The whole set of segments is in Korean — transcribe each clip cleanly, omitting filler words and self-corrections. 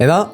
에나?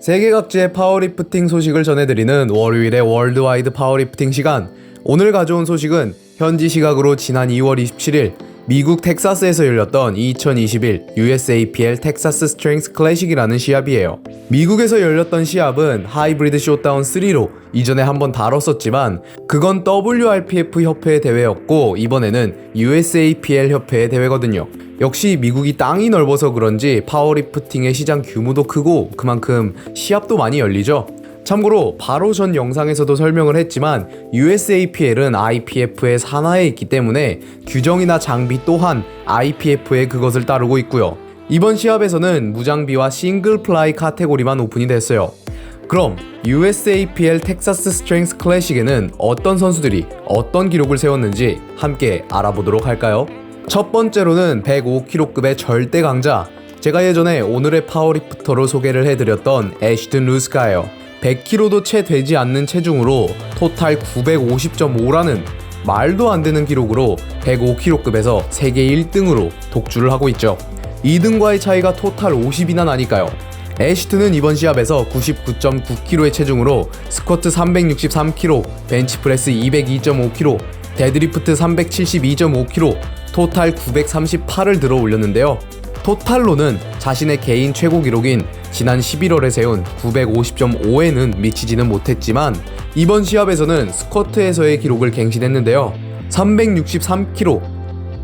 세계 각지의 파워리프팅 소식을 전해드리는 월요일의 월드와이드 파워리프팅 시간. 오늘 가져온 소식은 현지 시각으로 지난 2월 27일 미국 텍사스에서 열렸던 2021 USAPL 텍사스 스트렝스 클래식이라는 시합이에요. 미국에서 열렸던 시합은 하이브리드 쇼다운 3로 이전에 한번 다뤘었지만 그건 WRPF 협회의 대회였고 이번에는 USAPL 협회의 대회거든요. 역시 미국이 땅이 넓어서 그런지 파워리프팅의 시장 규모도 크고 그만큼 시합도 많이 열리죠. 참고로 바로 전 영상에서도 설명을 했지만 USAPL은 IPF의 산하에 있기 때문에 규정이나 장비 또한 IPF의 그것을 따르고 있고요. 이번 시합에서는 무장비와 싱글 플라이 카테고리만 오픈이 됐어요. 그럼 USAPL 텍사스 스트렝스 클래식에는 어떤 선수들이 어떤 기록을 세웠는지 함께 알아보도록 할까요? 첫 번째로는 105kg급의 절대 강자, 제가 예전에 오늘의 파워리프터로 소개를 해드렸던 애쉬튼 루스카예요. 100kg도 채 되지 않는 체중으로 토탈 950.5라는 말도 안 되는 기록으로 105kg급에서 세계 1등으로 독주를 하고 있죠. 2등과의 차이가 토탈 50이나 나니까요. 애쉬튼은 이번 시합에서 99.9kg의 체중으로 스쿼트 363kg, 벤치프레스 202.5kg, 데드리프트 372.5kg, 토탈 938을 들어 올렸는데요. 토탈로는 자신의 개인 최고 기록인 지난 11월에 세운 950.5에는 미치지는 못했지만 이번 시합에서는 스쿼트에서의 기록을 갱신했는데요. 363kg,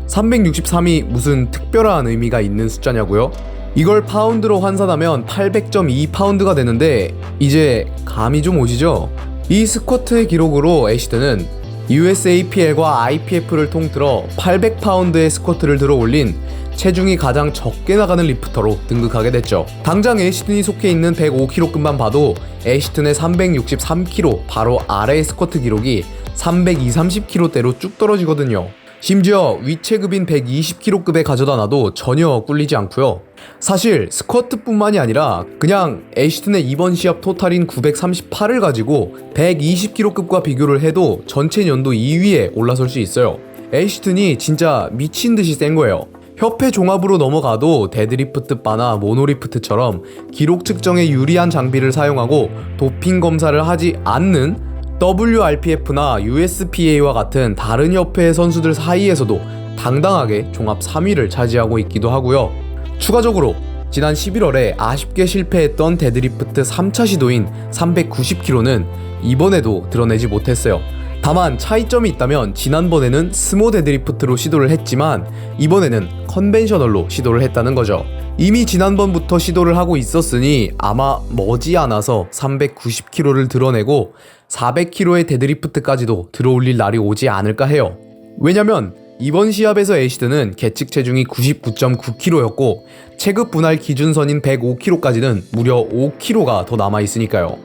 363이 무슨 특별한 의미가 있는 숫자냐고요? 이걸 파운드로 환산하면 800.2파운드가 되는데 이제 감이 좀 오시죠? 이 스쿼트의 기록으로 애쉬튼은 USAPL과 IPF를 통틀어 800파운드의 스쿼트를 들어 올린 체중이 가장 적게 나가는 리프터로 등극하게 됐죠. 당장 애쉬튼이 속해 있는 105kg급만 봐도 애쉬튼의 363kg 바로 아래의 스쿼트 기록이 320-30kg대로 쭉 떨어지거든요. 심지어 위체급인 120kg급에 가져다 놔도 전혀 꿀리지 않고요. 사실 스쿼트뿐만이 아니라 그냥 애쉬튼의 이번 시합 토탈인 938을 가지고 120kg급과 비교를 해도 전체 연도 2위에 올라설 수 있어요. 애쉬튼이 진짜 미친듯이 센 거예요. 협회 종합으로 넘어가도 데드리프트 바나 모노리프트처럼 기록 측정에 유리한 장비를 사용하고 도핑 검사를 하지 않는 WRPF나 USPA와 같은 다른 협회의 선수들 사이에서도 당당하게 종합 3위를 차지하고 있기도 하고요. 추가적으로 지난 11월에 아쉽게 실패했던 데드리프트 3차 시도인 390kg는 이번에도 드러내지 못했어요. 다만 차이점이 있다면 지난번에는 스모 데드리프트로 시도를 했지만 이번에는 컨벤셔널로 시도를 했다는 거죠. 이미 지난번부터 시도를 하고 있었으니 아마 머지않아서 390kg를 드러내고 400kg의 데드리프트까지도 들어올릴 날이 오지 않을까 해요. 왜냐면 이번 시합에서 애쉬튼은 계측 체중이 99.9kg였고 체급 분할 기준선인 105kg까지는 무려 5kg가 더 남아있으니까요.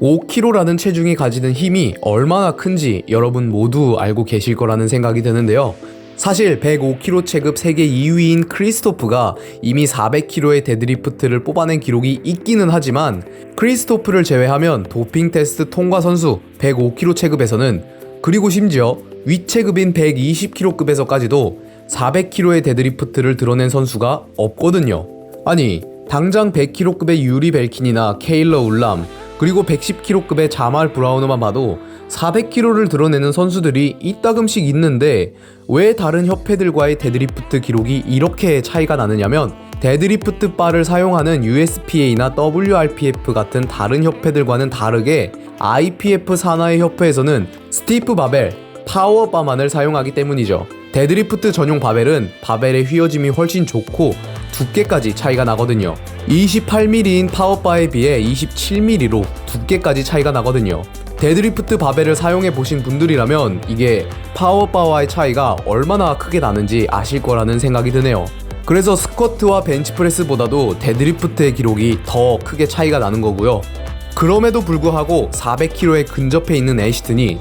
5kg라는 체중이 가지는 힘이 얼마나 큰지 여러분 모두 알고 계실 거라는 생각이 드는데요. 사실 105kg 체급 세계 2위인 크리스토프가 이미 400kg의 데드리프트를 뽑아낸 기록이 있기는 하지만 크리스토프를 제외하면 도핑 테스트 통과 선수 105kg 체급에서는 그리고 심지어 위체급인 120kg급에서까지도 400kg의 데드리프트를 드러낸 선수가 없거든요. 아니 당장 100kg급의 유리 벨킨이나 케일러 울람 그리고 110kg급의 자말 브라우너만 봐도 400kg를 드러내는 선수들이 이따금씩 있는데 왜 다른 협회들과의 데드리프트 기록이 이렇게 차이가 나느냐면 데드리프트 바를 사용하는 USPA나 WRPF 같은 다른 협회들과는 다르게 IPF 산하의 협회에서는 스티프 바벨, 파워 바만을 사용하기 때문이죠. 데드리프트 전용 바벨은 바벨의 휘어짐이 훨씬 좋고 두께까지 차이가 나거든요. 28mm인 파워바에 비해 27mm로 두께까지 차이가 나거든요. 데드리프트 바벨을 사용해 보신 분들이라면 이게 파워바와의 차이가 얼마나 크게 나는지 아실 거라는 생각이 드네요. 그래서 스쿼트와 벤치프레스보다도 데드리프트의 기록이 더 크게 차이가 나는 거고요. 그럼에도 불구하고 400kg에 근접해 있는 애쉬튼이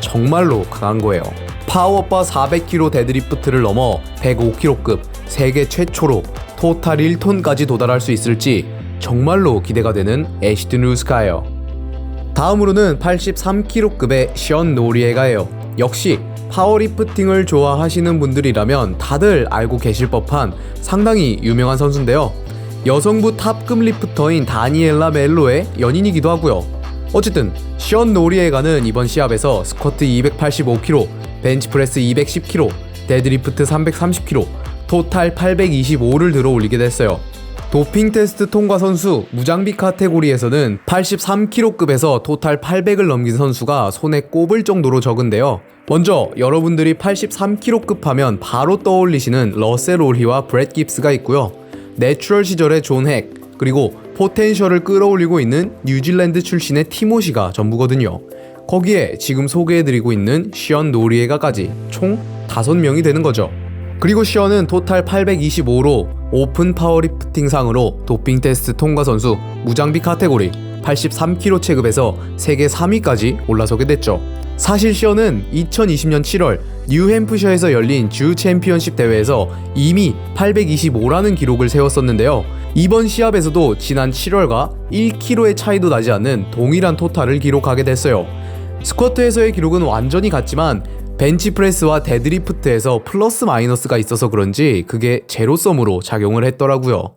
정말로 강한 거예요. 파워바 400kg 데드리프트를 넘어 105kg급 세계 최초로 토탈 1톤까지 도달할 수 있을지 정말로 기대가 되는 애쉬튼 루스카예요. 다음으로는 83kg급의 션 노리에가예요. 역시 파워리프팅을 좋아하시는 분들이라면 다들 알고 계실 법한 상당히 유명한 선수인데요. 여성부 탑급 리프터인 다니엘라 멜로의 연인이기도 하고요. 어쨌든 션 노리에가는 이번 시합에서 스쿼트 285kg, 벤치프레스 210kg, 데드리프트 330kg, 토탈 825를 들어 올리게 됐어요. 도핑 테스트 통과 선수 무장비 카테고리에서는 83kg급에서 토탈 800을 넘긴 선수가 손에 꼽을 정도로 적은데요. 먼저 여러분들이 83kg급 하면 바로 떠올리시는 러셀 올히와 브렛 깁스가 있고요. 내추럴 시절의 존 핵, 그리고 포텐셜을 끌어올리고 있는 뉴질랜드 출신의 티모시가 전부거든요. 거기에 지금 소개해드리고 있는 션 노리에가까지 총 5명이 되는 거죠. 그리고 션은 토탈 825로 오픈 파워리프팅 상으로 도핑 테스트 통과 선수 무장비 카테고리 83kg 체급에서 세계 3위까지 올라서게 됐죠. 사실 션은 2020년 7월 뉴햄프셔에서 열린 주 챔피언십 대회에서 이미 825라는 기록을 세웠었는데요. 이번 시합에서도 지난 7월과 1kg의 차이도 나지 않는 동일한 토탈을 기록하게 됐어요. 스쿼트에서의 기록은 완전히 같지만 벤치프레스와 데드리프트에서 플러스 마이너스가 있어서 그런지 그게 제로섬으로 작용을 했더라고요.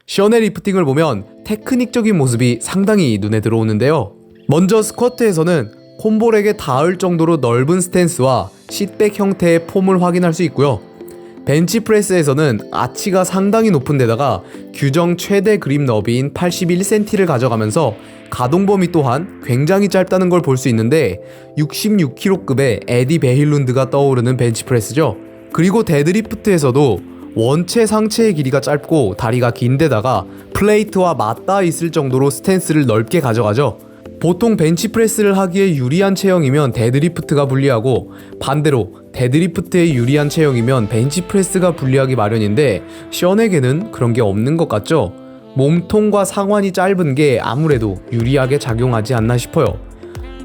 션의 리프팅을 보면 테크닉적인 모습이 상당히 눈에 들어오는데요. 먼저 스쿼트에서는 콤볼에게 닿을 정도로 넓은 스탠스와 싯백 형태의 폼을 확인할 수 있고요. 벤치프레스에서는 아치가 상당히 높은 데다가 규정 최대 그립 너비인 81cm를 가져가면서 가동 범위 또한 굉장히 짧다는 걸 볼 수 있는데 66kg급의 에디 베힐룬드가 떠오르는 벤치프레스죠. 그리고 데드리프트에서도 원체 상체의 길이가 짧고 다리가 긴 데다가 플레이트와 맞닿아 있을 정도로 스탠스를 넓게 가져가죠. 보통 벤치프레스를 하기에 유리한 체형이면 데드리프트가 불리하고 반대로 데드리프트에 유리한 체형이면 벤치프레스가 불리하기 마련인데 션에게는 그런 게 없는 것 같죠? 몸통과 상완이 짧은 게 아무래도 유리하게 작용하지 않나 싶어요.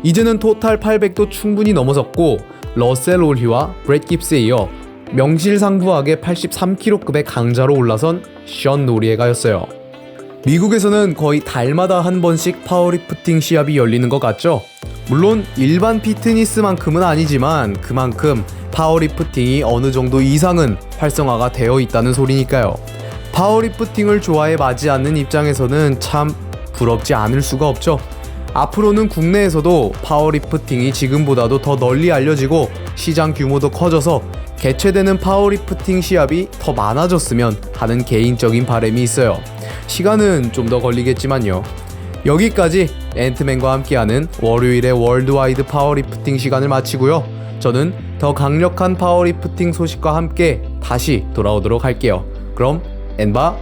이제는 토탈 800도 충분히 넘어섰고 러셀 올히와 브렛 깁스에 이어 명실상부하게 83kg급의 강자로 올라선 션 노리에가였어요. 미국에서는 거의 달마다 한 번씩 파워리프팅 시합이 열리는 것 같죠? 물론 일반 피트니스만큼은 아니지만 그만큼 파워리프팅이 어느 정도 이상은 활성화가 되어 있다는 소리니까요. 파워리프팅을 좋아해 마지 않는 입장에서는 참 부럽지 않을 수가 없죠. 앞으로는 국내에서도 파워리프팅이 지금보다도 더 널리 알려지고 시장 규모도 커져서 개최되는 파워리프팅 시합이 더 많아졌으면 하는 개인적인 바람이 있어요. 시간은 좀 더 걸리겠지만요. 여기까지 앤트맨과 함께하는 월요일의 월드와이드 파워리프팅 시간을 마치고요. 저는 더 강력한 파워리프팅 소식과 함께 다시 돌아오도록 할게요. 그럼 엔바